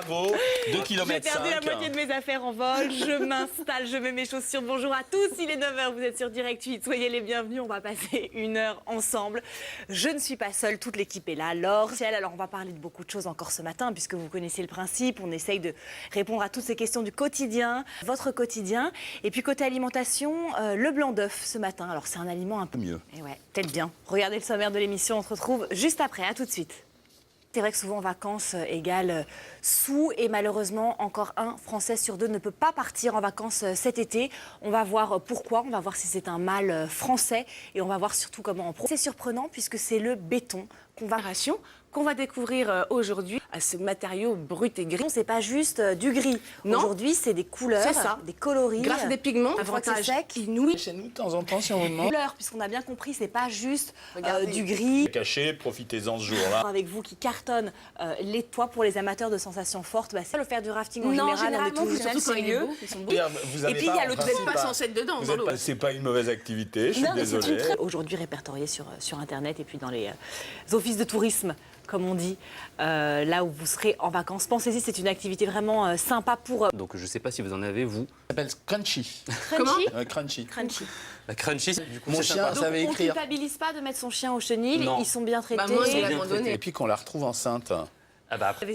bravo. 2 km. J'ai perdu la moitié de mes affaires en vol. Je m'installe, je mets mes chaussures. Bonjour à tous, il est 9h, vous êtes sur Direct 8. Soyez les bienvenus, on va passer 1 heure ensemble. Je ne suis pas seule, toute l'équipe est là. Laure, Ciel, alors on va parler de beaucoup de choses encore ce matin, puisque vous connaissez le principe. On essaye de répondre à toutes ces questions du quotidien, votre quotidien. Et puis côté alimentation, le blanc d'œuf ce matin. Alors c'est un aliment un peu mieux. Et ouais, peut-être bien. Regardez le sommaire de l'émission, on se retrouve juste après. À tout de suite. C'est vrai que souvent vacances égale sous et malheureusement encore un Français sur 2 ne peut pas partir en vacances cet été. On va voir pourquoi, on va voir si c'est un mal français et on va voir surtout comment en profiter. C'est surprenant puisque c'est le béton qu'on va découvrir aujourd'hui à ce matériau brut et gris. C'est pas juste du gris. Aujourd'hui, c'est des couleurs, des coloris. Grâce à des pigments, avantage sec. inouï. Chez nous, de temps en temps, si on vous demande. Couleurs, puisqu'on a bien compris, c'est pas juste du gris. Caché, profitez-en ce jour-là. Avec vous qui cartonne les toits pour les amateurs de sensations fortes, c'est le faire du rafting en Non, général, on est tous surtout quand il est beau, ils sont beaux. Vous Et puis il y a le Vous n'êtes pas censé être dedans, dans l'eau. C'est pas une mauvaise activité, je suis désolé. Aujourd'hui répertorié sur Internet et puis dans les offices de tourisme, comme on dit, là où vous serez en vacances. Pensez-y, c'est une activité vraiment sympa pour... Donc je ne sais pas si vous en avez, vous. Ça s'appelle Crunchy. Crunchy. Crunchy. La crunchy, du coup, Mon c'est chien sympa. savait On ne écrire. culpabilise pas de mettre son chien au chenil, Non. ils sont bien traités. Bah, moi, je l'ai abandonné. Et puis qu'on la retrouve enceinte. Ah bah après.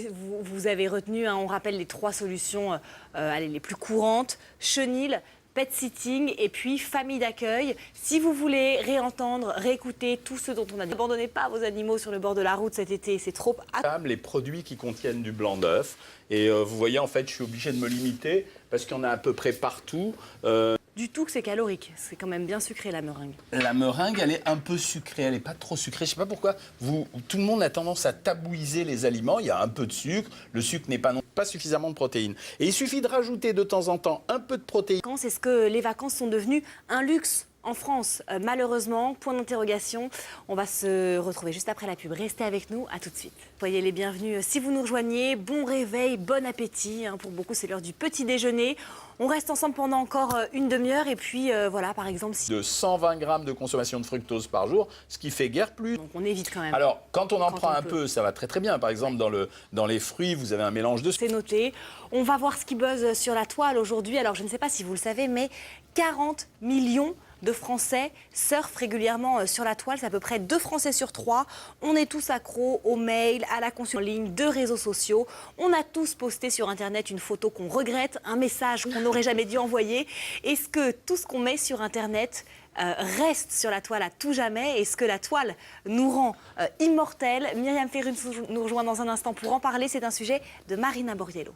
Vous avez retenu, on rappelle les 3 solutions les plus courantes, chenil, pet sitting et puis famille d'accueil. Si vous voulez réentendre, réécouter tout ce dont on a dit, n'abandonnez pas vos animaux sur le bord de la route cet été, c'est trop... Les produits qui contiennent du blanc d'œuf. Et vous voyez, en fait, je suis obligé de me limiter parce qu'il y en a à peu près partout. Du tout que c'est calorique, c'est quand même bien sucré la meringue. La meringue, elle est un peu sucrée, elle n'est pas trop sucrée. Je ne sais pas pourquoi. Tout le monde a tendance à tabouiser les aliments. Il y a un peu de sucre. Le sucre n'est pas suffisamment de protéines. Et il suffit de rajouter de temps en temps un peu de protéines. Est-ce que les vacances sont devenues un luxe en France? Malheureusement, point d'interrogation. On va se retrouver juste après la pub. Restez avec nous, à tout de suite. Soyez les bienvenus si vous nous rejoignez. Bon réveil, bon appétit. Pour beaucoup, c'est l'heure du petit déjeuner. On reste ensemble pendant encore une demi-heure. Et puis, voilà, par exemple... De 120 grammes de consommation de fructose par jour, ce qui fait guère plus. Donc on évite quand même. Alors, quand on en prend un peu, ça va très très bien. Par exemple, dans les fruits, vous avez un mélange de... C'est noté. On va voir ce qui buzz sur la toile aujourd'hui. Alors, je ne sais pas si vous le savez, mais 40 millions de Français surfent régulièrement sur la toile. C'est à peu près 2 Français sur 3. On est tous accros aux mails, à la consultation en ligne, de réseaux sociaux. On a tous posté sur Internet une photo qu'on regrette, un message qu'on n'aurait jamais dû envoyer. Est-ce que tout ce qu'on met sur Internet reste sur la toile à tout jamais? Est-ce que la toile nous rend immortels? Myriam Ferrun nous rejoint dans un instant pour en parler. C'est un sujet de Marina Borriello.